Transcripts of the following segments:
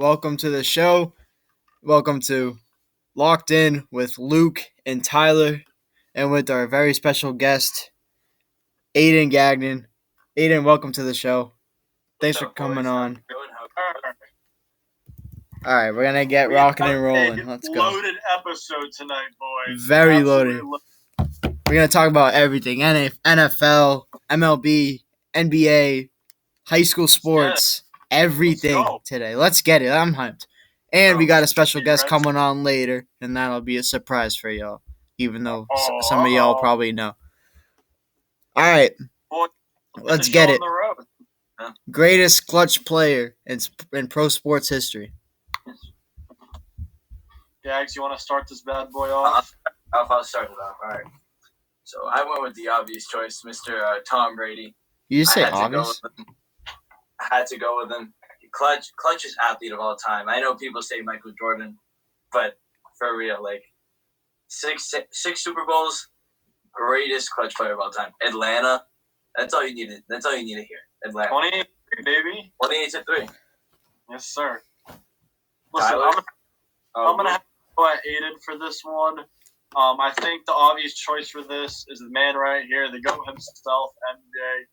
Welcome to the show. Welcome to Locked In with Luke and Tyler, and with our very special guest, AIDAN GAGNON. AIDAN, welcome to the show. Thanks for coming on. All right, we're gonna get rocking and rolling. Let's go. Loaded episode tonight, boys. Very loaded. We're gonna talk about everything: NFL, MLB, NBA, high school sports, everything today. Let's get it. I'm hyped. And we got a special guest coming on later, and that'll be a surprise for y'all, even though some of y'all probably know. All right, let's get it. Greatest clutch player in pro sports history. Gags, you want to start this bad boy off? I'll start it off. All right. So I went with the obvious choice, Mr. Tom Brady. You just say obvious? I had to go with him. Clutchest athlete of all time. I know people say Michael Jordan, but for real, like six Super Bowls, greatest clutch player of all time. Atlanta. That's all you needed. That's all you need to hear. Atlanta. 28, baby. 28-3. Yes, sir. Listen, I'm gonna have to go at Aiden for this one. I think the obvious choice for this is the man right here, the GOAT himself, MJ.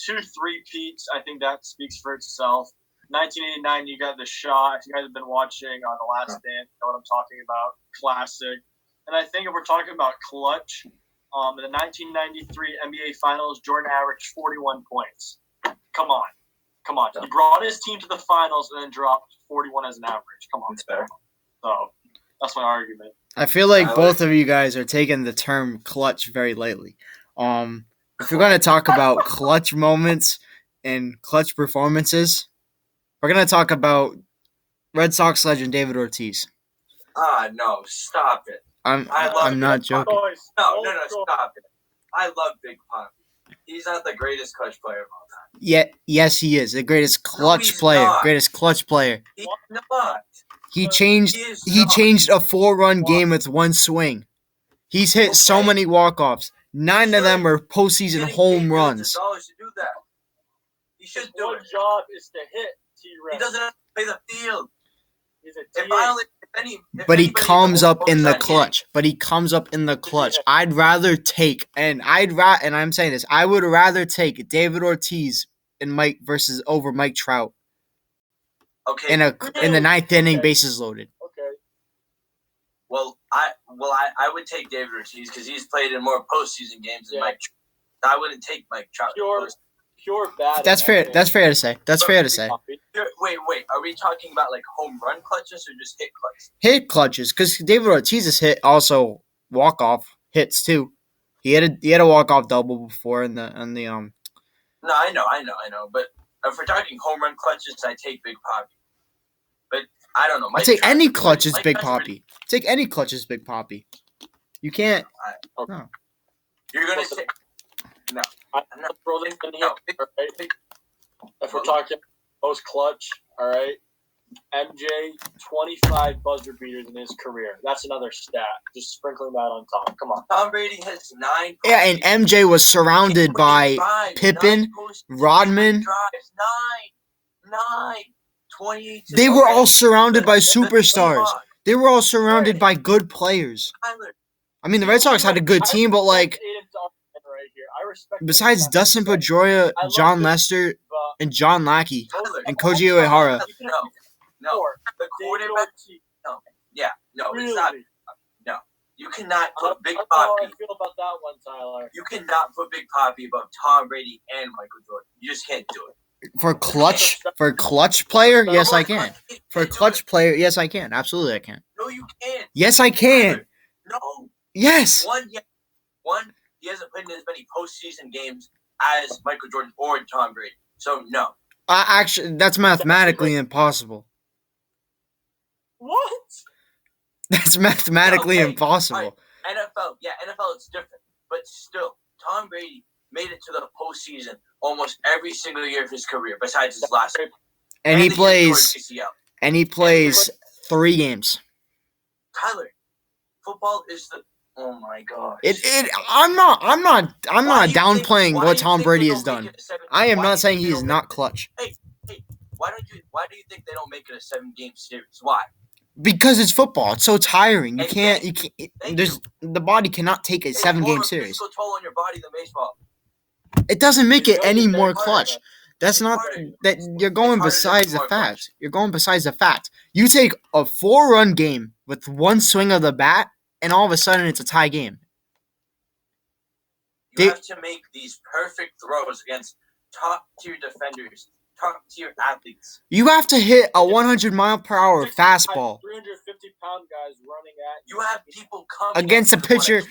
2 3-peats. I think that speaks for itself. 1989, you got the shot. If you guys have been watching on The Last Dance, you know what I'm talking about. Classic. And I think if we're talking about clutch, in the 1993 NBA Finals, Jordan averaged 41 points. Come on. He brought his team to the finals and then dropped 41 as an average. Come on. So that's my argument. I feel like both of you guys are taking the term clutch very lightly. If we're going to talk about clutch moments and clutch performances, we're going to talk about Red Sox legend David Ortiz. No, stop it. I'm not joking. No, stop it. I love Big Papi. He's not the greatest clutch player of all time. Yeah, yes, he is the greatest clutch player. Not. Greatest clutch player. He's not. He changed a 4-run game with one swing. He's hit so many walk-offs. 9 of them are postseason home runs. To do that. He should do it. His job is to hit T-Rex. He doesn't have to play the field. He's a But he comes up in the clutch. I'd rather take, and I'm saying this, I would rather take David Ortiz and over Mike Trout. Okay. In the 9th inning, bases loaded. Okay. Well, I would take David Ortiz because he's played in more postseason games than Mike Trout. I wouldn't take Mike Trout. Pure bad. That's fair. That's fair to say. Wait. Are we talking about like home run clutches or just hit clutches? Hit clutches, because David Ortiz's hit also walk-off hits too. He had a walk-off double before in the. No, I know. But if we're talking home run clutches, I take Big Papi. But I don't know. I take any clutches, Big Papi. Take any clutches, Big Papi. You can't. No. You're gonna say no. I'm not throwing in here. Right? If we're talking most clutch, all right. MJ 25 buzzer beaters in his career. That's another stat. Just sprinkling that on top. Come on. Tom Brady has 9. Yeah, and MJ was surrounded by Pippen, Rodman. 28. They were all surrounded by superstars. They were all surrounded by good players. I mean, the Red Sox had a good team, but like, besides Dustin Pedroia, John Lester, and John Lackey, and Koji Uehara. No. The quarterback. It's not. No. You cannot put Big Papi. How I feel about that one, Tyler. You cannot put Big Papi above Tom Brady and Michael Jordan. You just can't do it. For clutch player, yes, I can. For clutch player, yes, I can. Absolutely, I can. No, you can't. Yes, I can. No. Yes. One, he hasn't played in as many postseason games as Michael Jordan or Tom Brady. So, no. Actually, that's mathematically impossible. What? That's mathematically impossible. Right. NFL is different. But still, Tom Brady made it to the postseason almost every single year of his career, besides his last year. And he plays 3 games. Tyler, football is the Oh my gosh! I'm not downplaying what Tom Brady has done. I am not saying he is not clutch. Hey, Why do you think they don't make it a 7-game series? Why? Because it's football. It's so tiring. You can't. The body cannot take a 7-game series. It's more physical toll on your body than baseball. It doesn't make it any more clutch. That's not that you're going besides the fact. You're going besides the fact. You take a 4-run game with one swing of the bat, and all of a sudden it's a tie game. You have to make these perfect throws against top-tier defenders, top-tier athletes. You have to hit a 100-mile-per-hour fastball. 350-pound guys running at you. You have people coming against a pitcher.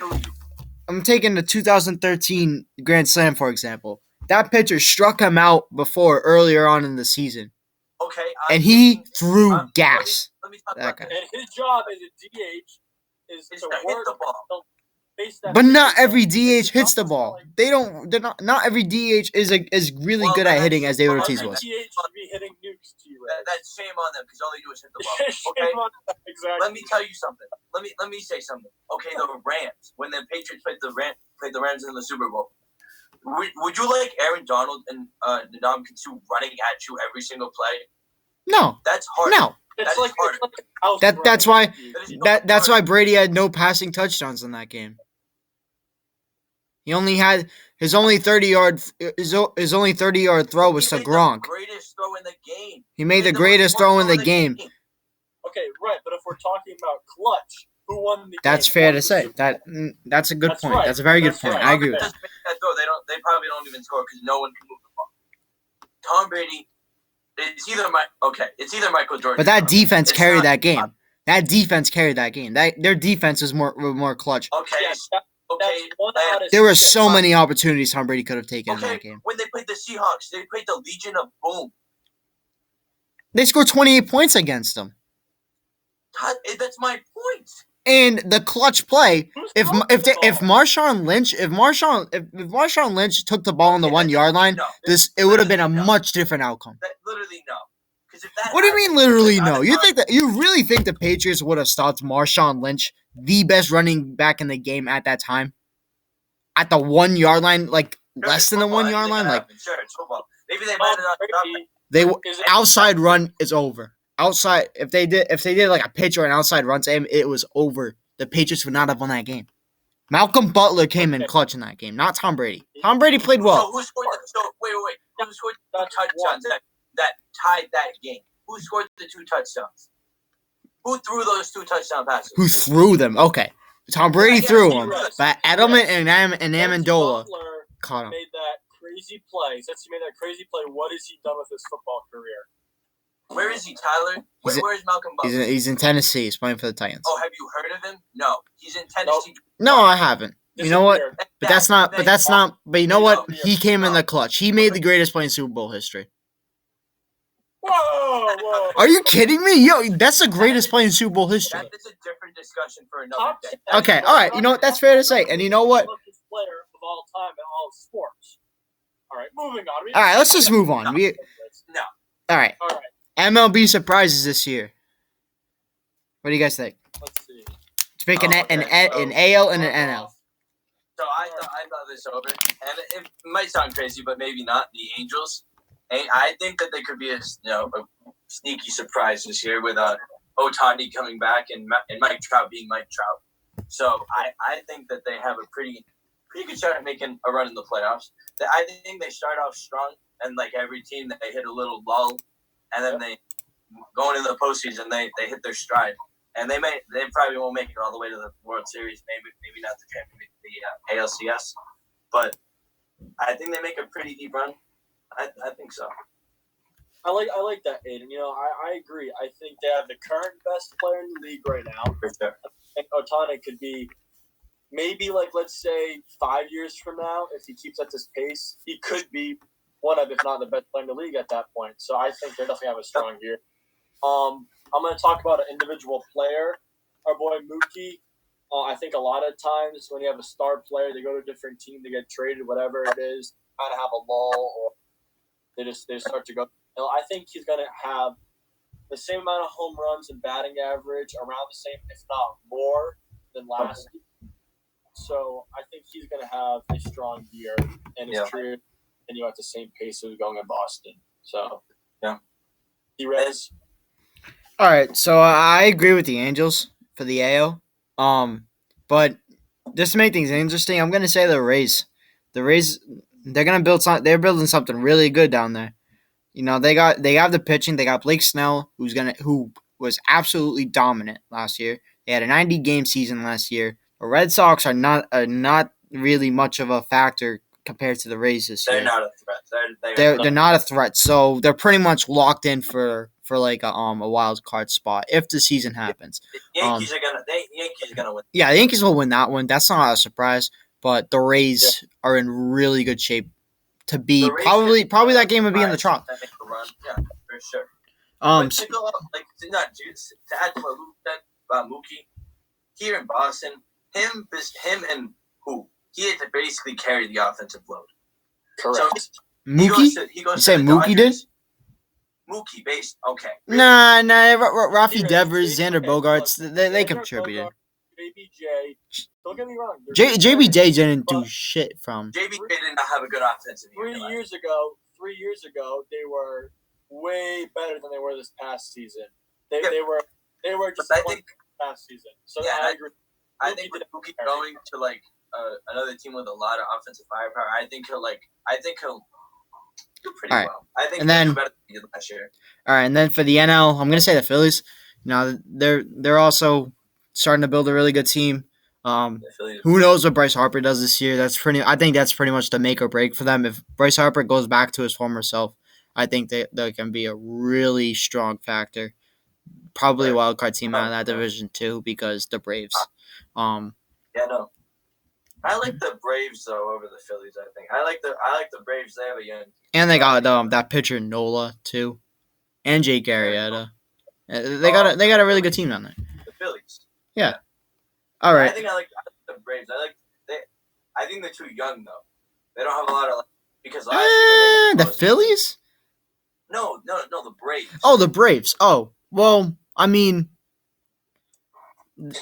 I'm taking the 2013 Grand Slam, for example. That pitcher struck him out earlier on in the season. Okay. And he threw gas. Let me talk about that. And his job as a DH is to hit the ball. But not every DH hits the ball. Not every DH is really good at hitting as David Ortiz was. DH should be hitting nukes to you. That's shame on them because all they do is hit the ball. Okay. Exactly. Let me tell you something. Let me say something. Okay, the Rams. When the Patriots played the Rams in the Super Bowl, would you like Aaron Donald and Ndamukong Suh running at you every single play? No. That's hard. No. That's That's why Brady had no passing touchdowns in that game. He only had his only 30-yard throw was to Gronk. Greatest throw in the game. He made the greatest throw in the game. Okay, right, but if we're talking about clutch, who won the game? That's fair to say. That's a good point. Right. That's a very good point. I agree with that. They probably don't even score because no one can move the ball. Tom Brady. It's either Michael Jordan. But that defense carried that game. That defense carried that game. Their defense was more clutch. Okay. There were so many opportunities Tom Brady could have taken in that game. When they played the Seahawks, they played the Legion of Boom. They scored 28 points against them. That's my point. And the clutch play, if Marshawn Lynch took the ball on the 1-yard line, it would have been a much different outcome. Literally no. What do you mean literally no? You really think the Patriots would have stopped Marshawn Lynch, the best running back in the game at that time? At the 1-yard line, like less than the 1-yard line? Like sure, it's football. Maybe they might have outside run is over. Outside, if they did like a pitch or an outside run to him, it was over. The Patriots would not have won that game. Malcolm Butler came in clutch in that game, not Tom Brady. Tom Brady played well. So who scored? Wait. Who scored the touchdowns that tied that game? Who scored the 2 touchdowns? Who threw those 2 touchdown passes? Who threw them? Okay, Tom Brady threw them, but Edelman and Amendola caught him. Made that crazy play. Since he made that crazy play, what has he done with his football career? Where is he, Tyler? Where is Malcolm Butler? He's in Tennessee. He's playing for the Titans. Oh, have you heard of him? No, he's in Tennessee. No, I haven't. You know what? But that's not. But you know what? He came in the clutch. He made the greatest play in Super Bowl history. Whoa! Are you kidding me? Yo, that's the greatest play in Super Bowl history. That's a different discussion for another day. Okay, all right. You know what? That's fair to say. And you know what? Player of all time in all sports. All right, moving on. All right, let's just move on. No. All right. MLB surprises this year. What do you guys think? Let's see. To pick an AL and an NL. So I thought this over, and it might sound crazy, but maybe not. The Angels. I think that they could be a sneaky surprise this year with Ohtani coming back and Mike Trout being Mike Trout. So I think that they have a pretty good shot at making a run in the playoffs. I think they start off strong, and like every team, they hit a little lull, and then they going into the postseason, they hit their stride, and they probably won't make it all the way to the World Series, maybe not the ALCS, but I think they make a pretty deep run. I think so. I like that, Aiden. You know, I agree. I think they have the current best player in the league right now. For sure. I think Ohtani could be maybe let's say 5 years from now, if he keeps at this pace, he could be one of, if not the best player in the league at that point. So I think they definitely have a strong year. I'm going to talk about an individual player, our boy Mookie. I think a lot of times when you have a star player, they go to a different team, they get traded, whatever it is, kind of have a lull, or they start to go. You know, I think he's going to have the same amount of home runs and batting average, around the same, if not more, than last year. So I think he's going to have a strong year, and his career continue at the same pace as going in Boston. So yeah, T-Rez. All right, so I agree with the Angels for the AL. But just to make things interesting, I'm gonna say the Rays. The Rays, they're gonna build some. They're building something really good down there. You know, they have the pitching. They got Blake Snell, who was absolutely dominant last year. They had a 90-game season last year. The Red Sox are not really much of a factor compared to the Rays this year. They're not a threat. They're not a threat, so they're pretty much locked in for like a wild card spot if the season happens. The Yankees are gonna win. Yeah, the Yankees will win that one. That's not a surprise. But the Rays are in really good shape to be probably that game would be in the trot. Yeah, for sure. To add to what Luke said about Mookie, here in Boston, him and who he had to basically carry the offensive load. Correct. So Mookie? He goes You say to the Mookie did? Dodgers. Mookie based. Okay. Nah. Rafi Devers, Xander Bogaerts, they contributed. JBJ. Don't get me wrong. JBJ didn't do shit from. JBJ did not have a good offensive year. 3 years ago, they were way better than they were this past season. They were just past season. So yeah, I agree. I think with Mookie going to like another team with a lot of offensive firepower, I think he'll do pretty well. I think he'll do better than he did last year. All right, and then for the NL, I'm gonna say the Phillies. You know, they're also starting to build a really good team. Who knows what Bryce Harper does this year? I think that's pretty much the make or break for them. If Bryce Harper goes back to his former self, I think they can be a really strong factor. Probably a wild card team out of that division too, because the Braves. Yeah, no. I like the Braves though over the Phillies. I think I like the Braves. They have a young. And they got that pitcher Nola too, and Jake Arrieta. They got a really good team down there. The Phillies. Yeah. All right. I think I like the Braves. I think they're too young though. They don't have a lot of because last year the Phillies. No, the Braves. Oh, the Braves. Oh, well, I mean,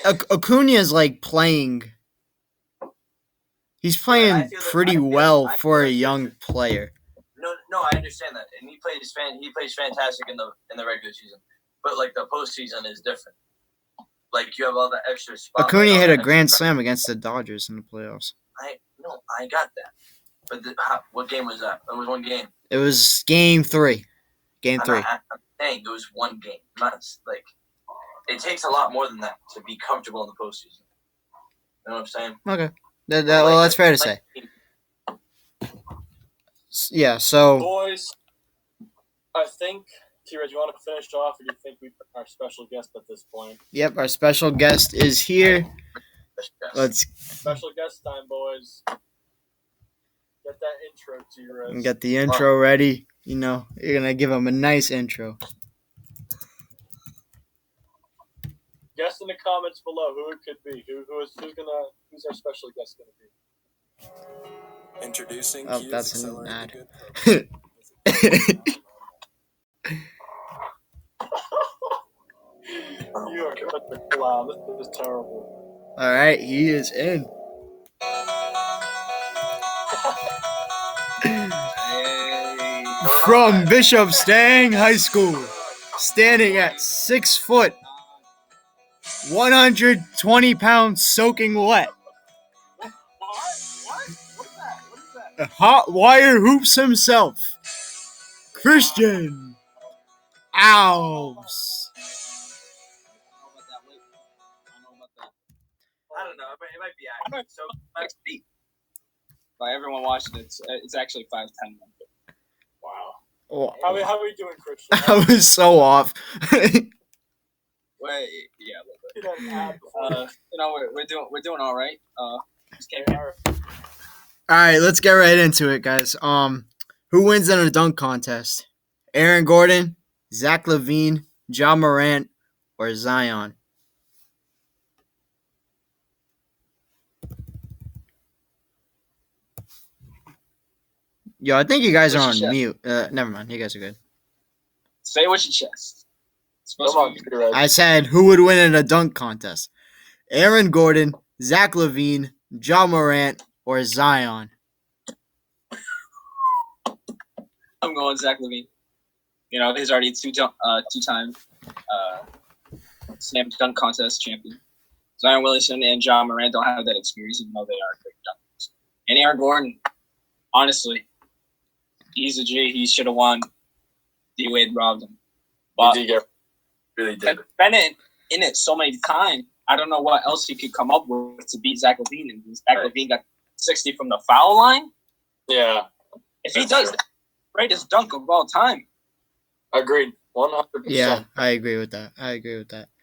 Acuna is like playing. He's playing pretty well for a young player. No, I understand that, and he plays fantastic in the regular season, but like the postseason is different. Like you have all the extra spots. Acuna hit a grand slam against the Dodgers in the playoffs. I got that, but what game was that? It was one game. It was Game 3. I'm saying it was one game. Not like it takes a lot more than that to be comfortable in the postseason. You know what I'm saying? Okay. Well, that's fair to say. Yeah, so... Boys, I think, T-Reg, you want to finish off, or do you think we put our special guest at this point? Yep, our special guest is here. Special guest time, boys. Get that intro, T-Reg. Get the intro ready. You know, you're going to give him a nice intro. Guess in the comments below who it could be. Who's our special guest going to be? Introducing that's an ad. You are such a clown. This is terrible. All right, he is in. From Bishop Stang High School, standing at 6 foot, 120 pounds soaking wet. Hot wire hoops himself, Christian Alves. I don't know. It might be accurate. So let's see. By everyone watching it, it's actually 5'10". Wow. Oh. How are we doing, Christian? I was so off. Wait, yeah, a little bit. We're doing all right. Just came here. All right, let's get right into it, guys. Who wins in a dunk contest? Aaron Gordon, Zach LaVine, Ja Morant, or Zion? Yo, I think you guys are on mute. Never mind, you guys are good. Say it with your chest. I said, who would win in a dunk contest? Aaron Gordon, Zach LaVine, Ja Morant, or Zion? I'm going Zach LaVine. He's already two-time slam dunk contest champion. Zion Williamson and John Morant don't have that experience, even though they are great dunkers. And Aaron Gordon, honestly, he's a G. He should have won. D-Wade robbed him. But He really did. been in it so many times, I don't know what else he could come up with to beat Zach LaVine. And Zach LaVine got 60 from the foul line. Yeah. If he does that, greatest dunk of all time. Agreed. 100%. Yeah, I agree with that. I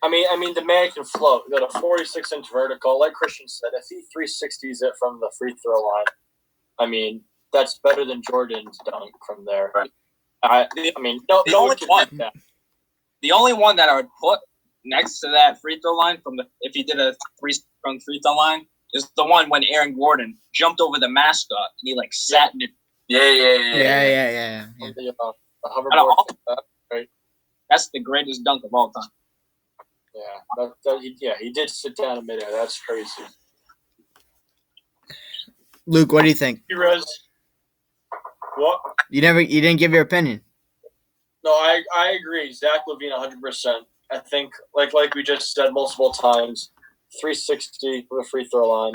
mean, the man can float. Got a 46-inch vertical. Like Christian said, if he 360s it from the free throw line, I mean, that's better than Jordan's dunk from there. Right. I mean, no one can beat that. The only one that I would put next to that free throw line if he did a from free throw line is the one when Aaron Gordon jumped over the mascot and he sat in it. Yeah. The hoverboard. That's the greatest dunk of all time. Yeah, he did sit down in midair. That's crazy. Luke, what do you think? Rez. What? You didn't give your opinion. No, I agree. Zach LaVine, 100%. I think, like we just said multiple times, 360 with a free throw line.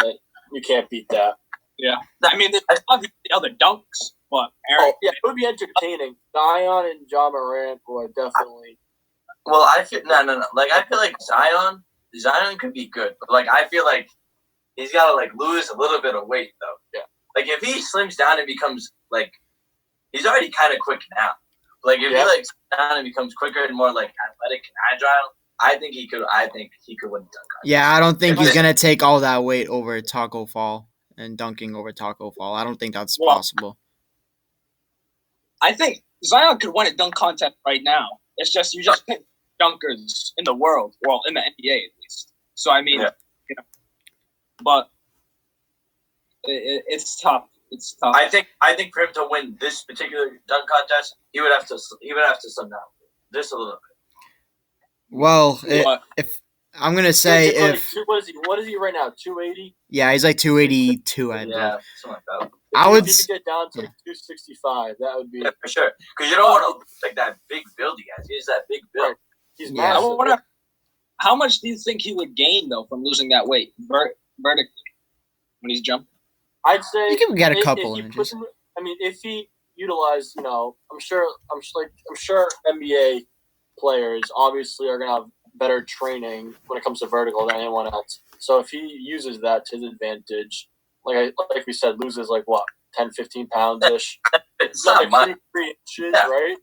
You can't beat that. Yeah, I mean, there's obviously other dunks, but Aaron. It would be entertaining. Zion and John Morant would definitely. Well, I feel no. I feel like Zion could be good, but I feel like he's got to lose a little bit of weight though. Yeah. If he slims down and becomes he's already kind of quick now. If he slims down and becomes quicker and more athletic and agile, I think he could win the dunk. Yeah, I don't think he's gonna take all that weight over Taco Fall and dunking over Taco Fall. I don't think that's possible. I think Zion could win a dunk contest right now. It's just you just pick dunkers in the world, well, in the NBA at least. So I mean, but it's tough. It's tough. I think for him to win this particular dunk contest, he would have to slim down just a little bit. Well, if I'm gonna say what is he right now? 280. Yeah, he's 282. I believe. Yeah, something like that. If he could get down to 265, that would be for sure. Because you don't want to look that big build he has. He has that big build. Right. He's massive. I wonder, how much do you think he would gain though from losing that weight vertically when he's jumping? I'd say you can get a couple inches. If he utilized, I'm sure NBA players obviously are gonna have better training when it comes to vertical than anyone else. So if he uses that to his advantage, like we said, loses 10, 15 pounds ish. It's not much. 3 inches, right?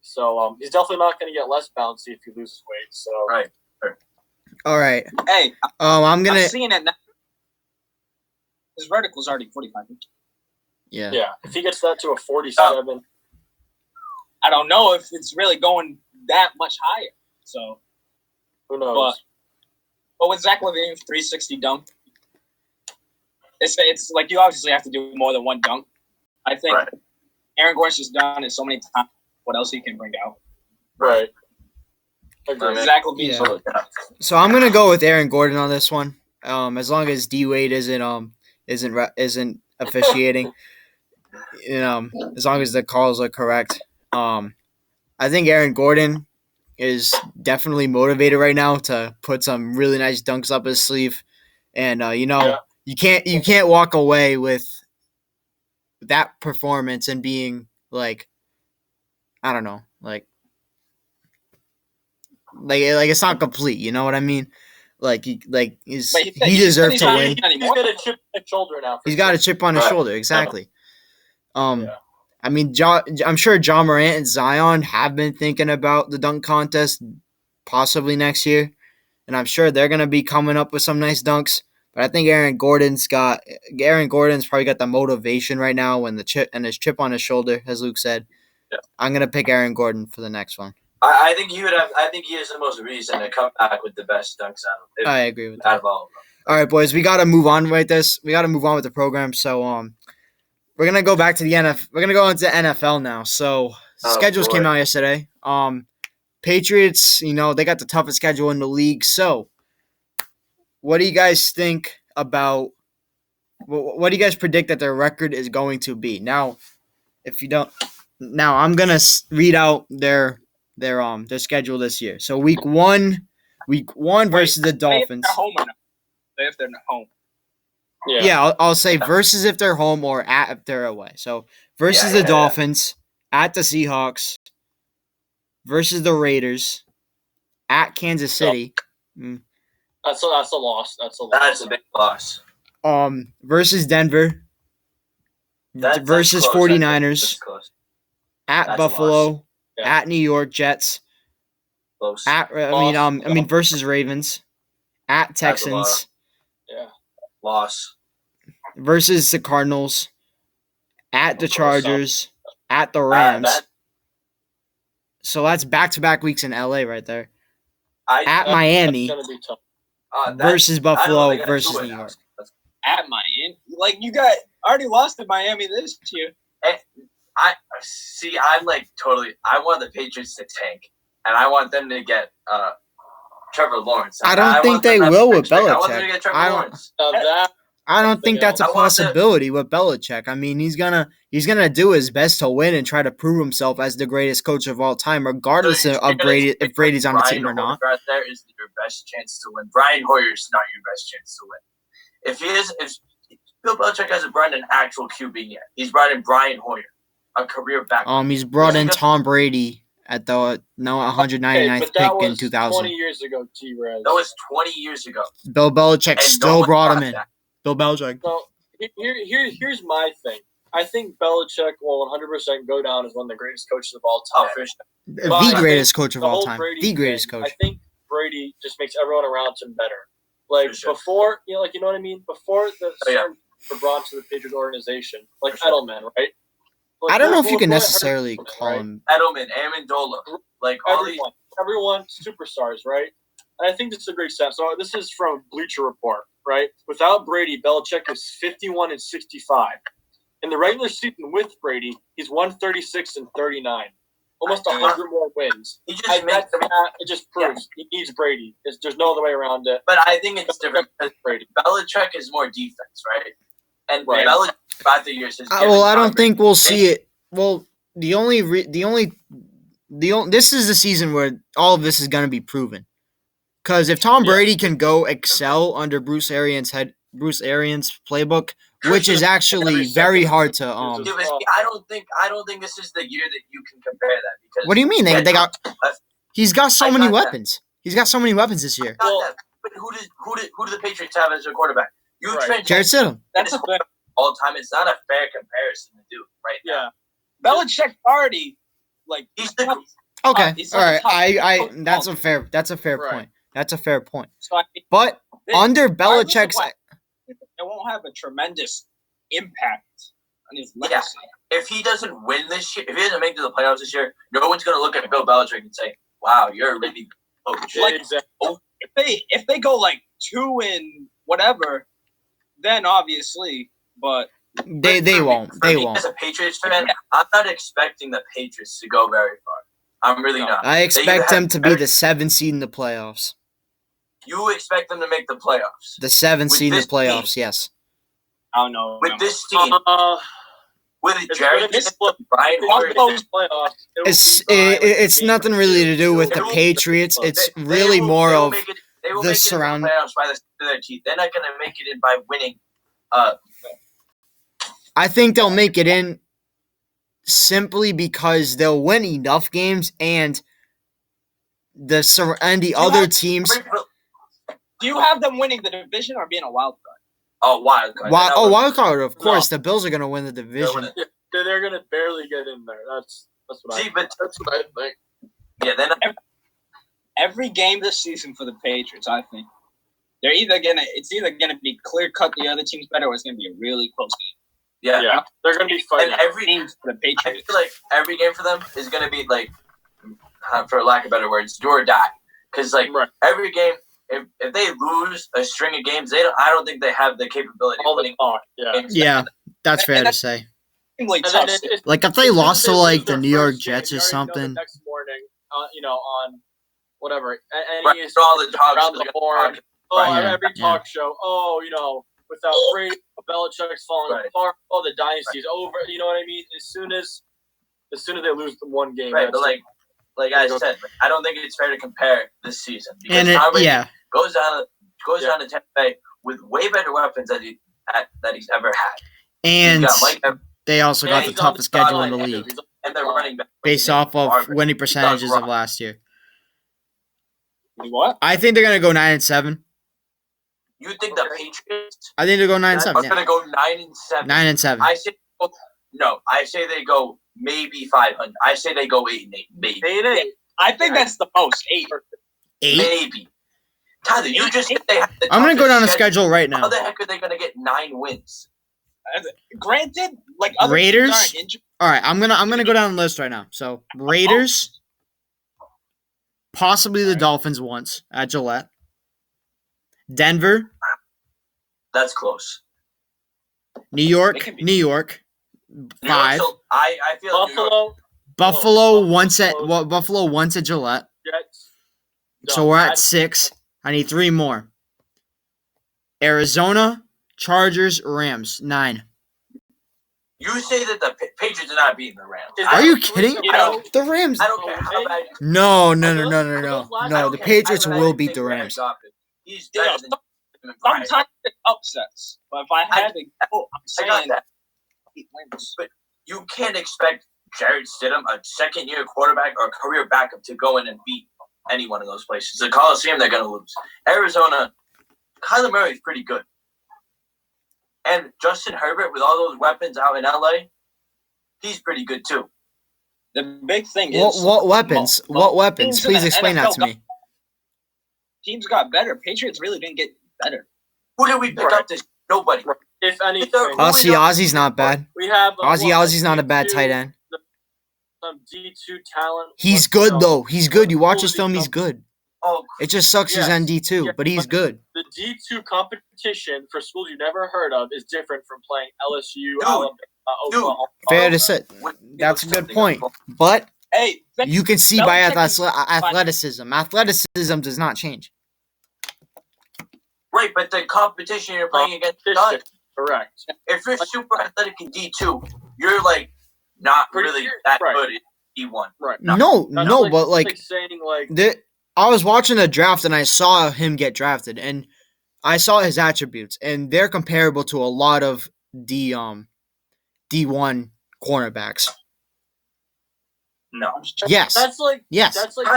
So he's definitely not going to get less bouncy if he loses weight. So right. All right. Hey, I'm seeing it now. His vertical's already 45 inches. Yeah. Yeah. If he gets that to a 47, I don't know if it's really going that much higher. So who knows? But with Zach LaVine's 360 dunk, it's you obviously have to do more than one dunk. I think Aaron Gordon's just done it so many times. What else he can bring out? Right. Zach LaVine. Yeah. So I'm gonna go with Aaron Gordon on this one. As long as D-Wade isn't officiating, as long as the calls are correct. I think Aaron Gordon is definitely motivated right now to put some really nice dunks up his sleeve, and you can't walk away with that performance and being I don't know, it's not complete. You know what I mean? He deserved to win. He's got a chip on his shoulder now. He's got a chip on his shoulder, exactly. I mean, I'm sure John Morant and Zion have been thinking about the dunk contest possibly next year, and I'm sure they're gonna be coming up with some nice dunks. But I think Aaron Gordon's probably got the motivation right now when his chip on his shoulder, as Luke said. Yeah. I'm gonna pick Aaron Gordon for the next one. I think he would have. I think he has the most reason to come back with the best dunks out of him. I agree with that. Out of all of them. All right, boys, we gotta move on with this. We gotta move on with the program. So we're gonna go back to the NFL. We're gonna go into NFL now. So schedules came out yesterday. Patriots, they got the toughest schedule in the league. So what do you guys think about? What do you guys predict that their record is going to be? Now, if you don't, Now I'm gonna read out their schedule this year. So week one versus the Dolphins. They're home or not? If they're home. Yeah, I'll say versus if they're home or at if they're away. So versus the Dolphins, at the Seahawks, versus the Raiders, at Kansas City. That's a loss. That's a big loss. Versus Denver. Versus 49ers. At Buffalo. At New York Jets. Close. Versus Ravens. At Texans. Loss. Versus the Cardinals. At the Chargers. At the Rams. So that's back-to-back weeks in LA right there. At Miami. That's gonna be tough. Versus Buffalo versus New York. At Miami, like you got already lost to Miami this year. I'm like totally. I want the Patriots to tank, and I want them to get Trevor Lawrence. I don't think they will with Belichick. I want them to get Trevor Lawrence. I don't think that's a possibility with Belichick. I mean, he's gonna do his best to win and try to prove himself as the greatest coach of all time, regardless of Brady, if Brady's on the team or not. Right there is your best chance to win. Brian Hoyer's not your best chance to win. If Bill Belichick hasn't brought in an actual QB yet, he's brought in Brian Hoyer, a career back. He's brought in Tom Brady at the 199th pick in 2000. 20 years ago, T-Rez. That was 20 years ago. Bill Belichick still brought him in. Bill Belichick. So here's my thing. I think Belichick will 100% go down as one of the greatest coaches of all time. The greatest coach of all time. The greatest coach. I think Brady just makes everyone around him better. Like before, you know what I mean? Before the for brought to the Patriots organization, like Edelman, right? I don't know if you can necessarily call him Edelman, Amendola, like everyone superstars, right? And I think this is a great stat. So this is from Bleacher Report, right? Without Brady, Belichick is 51-65. In the regular season with Brady, he's 136-39. Almost 100 more wins. He just makes it just proves he needs Brady. There's no other way around it. But I think it's different because Brady. Belichick is more defense, right? And Belichick, 5 years. I don't think we'll see it. Well, the only this is the season where all of this is going to be proven. Because if Tom Brady can go excel under Bruce Arians' playbook, which is actually very hard to I don't think this is the year that you can compare that because. What do you mean? He's got so many weapons. He's got so many weapons this year. But who do the Patriots have as their quarterback? Jarrett Stidham. That's a fair all the time. It's not a fair comparison to do right now. Belichick already he's okay. All right. That's a fair point. That's a fair point. So but under Belichick's, it won't have a tremendous impact on his legacy. Yeah. If he doesn't win this year, if he doesn't make it to the playoffs this year, no one's going to look at Bill Belichick and say, "Wow, you're a really good coach." If they go 2 and whatever, then obviously, but they won't. They won't. As a Patriots fan, I'm not expecting the Patriots to go very far. I'm really not. I expect them to be the 7th seed in the playoffs. You expect them to make the playoffs? The 7th seed in the playoffs, yes. I don't know. With this team, with Jared, Brian it's nothing really to do with the Patriots. It's really more of the surrounding. Playoffs by the skin of their teeth. They're not going to make it in by winning. I think they'll make it in simply because they'll win enough games and the other teams. Do you have them winning the division or being a wild card? Oh, wild card. Wild card. Of course, the Bills are going to win the division. They're going to barely get in there. That's what I think. Yeah, then every game this season for the Patriots, I think it's either gonna be clear cut the other team's better, or it's gonna be a really close game. Yeah. They're going to be fighting. And every game for the Patriots, I feel like every game for them is going to be for lack of better words, do or die. Because every game, if they lose a string of games, I don't think they have the capability of winning games. Yeah, that's fair to say. If they lost to the New York Jets or something. Next morning, on whatever, all the talks every talk show. Without Brady, Belichick's falling apart. The dynasty's over. You know what I mean? As soon as as soon as they lose the one game, Right, but like I said, I don't think it's fair to compare this season because Tom Brady goes down to Tampa Bay with way better weapons that he's ever had. And they also got the toughest schedule in the league. And they're running back based off of winning percentages of last year. What? I think they're gonna go 9-7. You think the Patriots? I think they're going 9-7. Are gonna go 9-7. 9-7. I say they go maybe 500. I say they go 8-8. Maybe 8-8. I think that's the most. 8. Maybe. Tyler, you just said they have the I'm gonna go down the schedule right now. How the heck are they gonna get 9 wins? Granted, like other Raiders. teams aren't injured. All right, I'm gonna go down the list right now. So Raiders, possibly the Dolphins once at Gillette. Denver. That's close. New York. 5. I feel Buffalo once at Gillette. Jets. So we're at 6. I need 3 more. Arizona, Chargers, Rams, 9. You say that the Patriots are not beating the Rams. Are you kidding? The Rams. I don't care how bad. No. The Patriots will beat the Rams. He's better than Sometimes it upsets, but if I had to go, I'm saying got that. 8 wins. But you can't expect Jared Stidham, a second-year quarterback or a career backup, to go in and beat any one of those places. The Coliseum, they're going to lose. Arizona, Kyler Murray's pretty good. And Justin Herbert, with all those weapons out in LA, he's pretty good too. The big thing is... What weapons? What weapons? Please explain that to me. Teams got better. Patriots really didn't get better. Who did we pick up this? Nobody. If anything. Ozzy's not bad. We have Ozzy's not a bad tight end. Some D2 talent. He's good, though. He's good. You watch his film, he's good. Oh, it just sucks he's on D2, but he's good. The D2 competition for schools you never heard of is different from playing LSU, Alabama, Oklahoma. Fair to say. That's a good point. But hey, you can see by athleticism. Athleticism does not change. Right, but the competition you're playing against is done. Correct. If you're super athletic in D2, you're like not really that good in D1. Right. No, but like saying like I was watching the draft and I saw him get drafted and I saw his attributes and they're comparable to a lot of D1 cornerbacks. No. Yes. That's like yes. That's like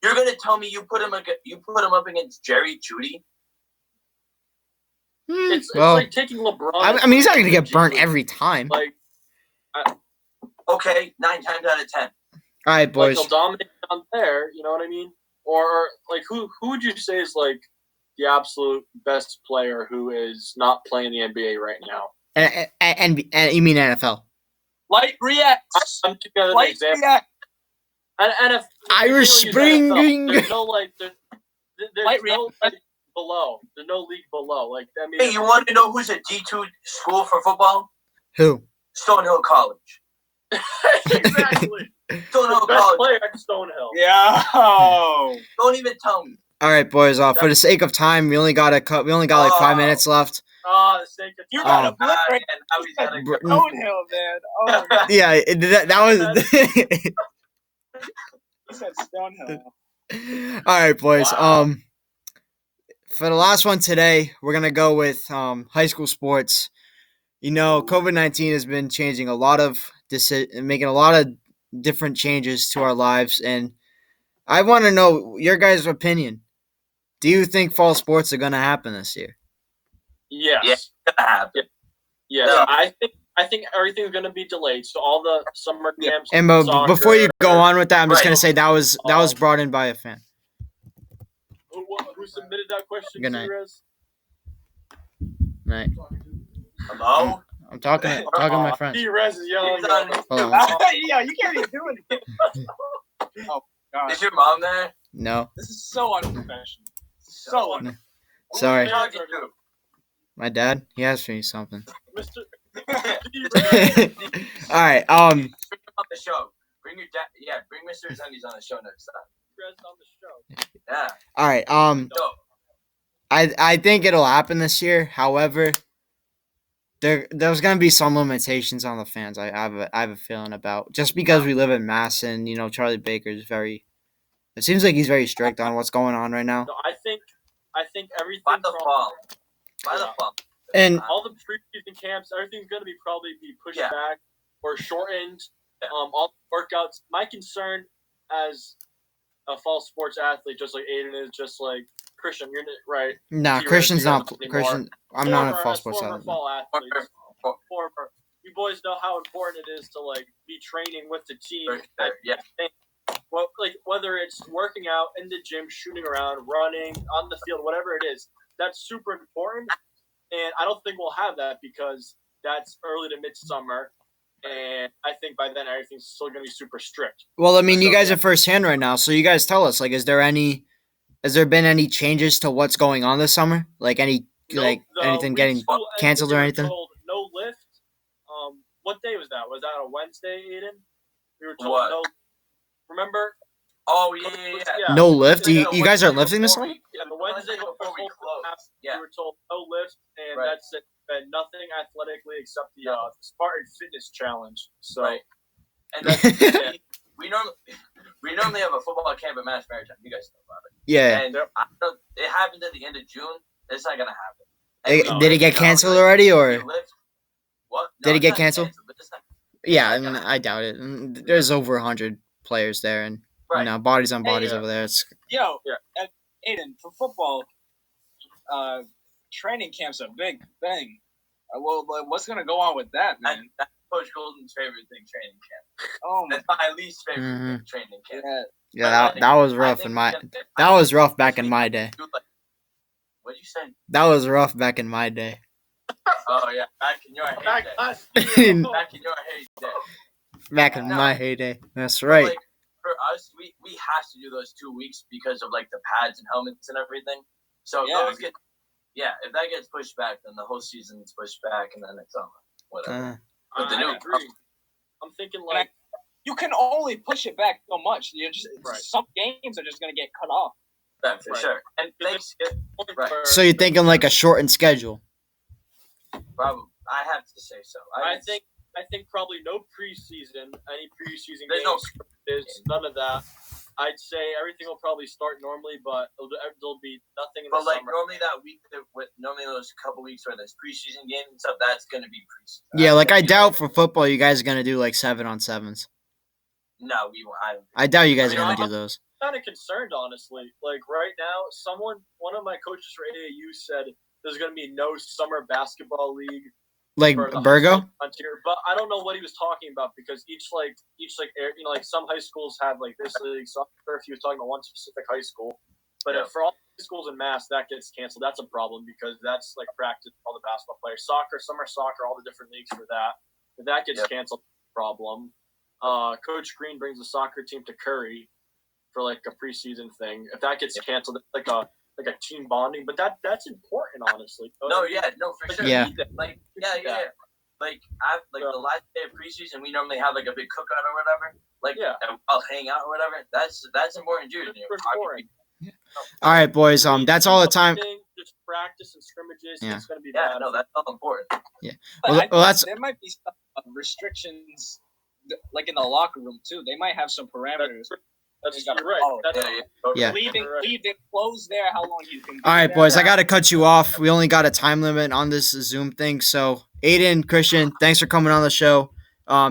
you're gonna tell me you put him up against Jerry Jeudy? It's like taking LeBron. I mean, he's not gonna get burnt every time. Like, okay, 9 times out of 10. All right, boys. Like, he'll dominate down there. You know what I mean? Or like, who would you say is like the absolute best player who is not playing the NBA right now? And you mean NFL? Light reacts. I'm together. Light reacts. And if Irish Spring. There's no like. There's no like below. There's no league below. Like I mean. Hey, you want to know who's a D2 school for football? Who? Stonehill College. Exactly. Stonehill Best College. player at Stonehill. Yeah. Don't even tell me. All right, boys. For the sake of time, we only got like 5 minutes left. The sake of time. You got a blip right Stonehill, man. Oh, God. Yeah, that was. He said Stonehill. All right, boys. Wow. For the last one today, we're gonna go with high school sports. You know, COVID-19 has been changing making a lot of different changes to our lives, and I want to know your guys' opinion. Do you think fall sports are gonna happen this year? Yes. Yeah, it's gonna happen. Yes. Yeah. I think everything's gonna be delayed. So all the summer camps. And before you go on with that, I'm just gonna say that was brought in by a fan. Who submitted that question? Good night. Rez? Night. Hello? I'm talking to my friend. Rez is yelling. Yeah, you can't even do anything. Oh, God. Is your mom there? No. This is so unprofessional. So unprofessional. Sorry. Who are you talking to? My dad, he asked me something. Mr. All right. On the show. Bring your dad. Yeah, bring Mr. Zendi's on the show next time. Rez on the show. Yeah. All right. I think it'll happen this year. However, there's gonna be some limitations on the fans. I have a feeling about just because we live in Mass and Charlie Baker's very. It seems like he's very strict on what's going on right now. No, I think everything By the fall. And all the preseason camps, everything's going to probably be pushed Yeah. back or shortened. Yeah. All the workouts. My concern as a fall sports athlete, just like Aiden is, just like Christian, you're right. nah, T-Rex, Christian's you guys not know Christian. I'm Former- not a false as sports former athlete. fall athletes. Former. You boys know how important it is to like be training with the team. For sure, yeah. Well, like whether it's working out in the gym, shooting around, running on the field, whatever it is, that's super important. And I don't think we'll have that because that's early to midsummer, and I think by then everything's still going to be super strict. Well, I mean, you So, guys yeah. are firsthand right now, so you guys tell us. Like, has there been any changes to what's going on this summer? Like anything getting school canceled we or were anything? Told no lift. What day was that? Was that a Wednesday, Aiden? We were told What? no. Remember? Oh yeah. No lift? Yeah, You guys aren't Wednesday lifting this before summer? Yeah, the Wednesday before we closed. we Yeah. were told no lift, and Right. that's it. And nothing athletically except the Spartan Fitness Challenge. So Right. And that's, we normally have a football camp at Mass Maritime. You guys know about it. Yeah. And it happened at the end of June. It's not gonna happen. Did it get canceled already, or what? Did it it's get not canceled? But it's not, yeah? I mean, I doubt it. There's over 100 players there, and right. bodies on bodies yeah. over there. It's Yo, Yeah. Aiden, for football, training camp's a big thing. Well, but what's gonna go on with that, man? That's Coach Golden's favorite thing, training camp. Oh my That's my least favorite Mhm. thing, training camp. god. yeah. That was rough that was rough back in my day. What'd you say? That was rough back in my day. Oh yeah, back in your heyday. back Back in your heyday. Back in No. my heyday. That's right. Like, for us, we have to do those 2 weeks because of like the pads and helmets and everything. So Yeah. if that gets pushed back, then the whole season is pushed back, and then it's whatever. But the I new agree. I'm thinking like You can only push it back so much. You just Right. some games are just gonna get cut off. Yeah, for Right. sure. And thanks, right. So you're thinking like a shortened schedule? probably I have to say so. I think probably no preseason. Any preseason There's games no- is none of that. I'd say everything will probably start normally, but there'll be nothing in But the like summer. normally that week, normally those couple weeks where there's preseason games and stuff, that's gonna be preseason. Yeah, like I doubt for football you guys are gonna do like 7-on-7s. No, we won't. I doubt you guys are You know, gonna do those. Kind of concerned, honestly. Like right now, one of my coaches for AAU said there's going to be no summer basketball league Like for the Burgo? frontier, but I don't know what he was talking about because each like some high schools have like this league. So I'm not sure if he was talking about one specific high school, but Yeah. for all schools in Mass that gets canceled, that's a problem because that's like practice for all the basketball players, soccer, summer soccer, all the different leagues for that. If that gets Yep. canceled, problem. Coach Green brings the soccer team to Curry for like a preseason thing. If that gets canceled, it's like a team bonding, but that's important, honestly. No, yeah, no, for Like, sure. you Yeah. need that. Like, yeah. Like, the last day of preseason, we normally have like a big cookout or whatever. Like, Yeah. I'll hang out or whatever. That's important too. Super important. All right, boys. That's all the time. Just practice and scrimmages. Yeah. It's gonna be Yeah, bad. no, that's all important. But Well, I think that's- there might be some restrictions, like in the locker room too. They might have some parameters. That's You gotta you're right. follow. That's Totally. Yeah. Leave it closed there. How long you can? All right, do boys. that. I gotta cut you off. We only got a time limit on this Zoom thing. So, Aiden, Christian, thanks for coming on the show.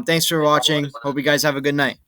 Thanks for watching. Hope you guys have a good night.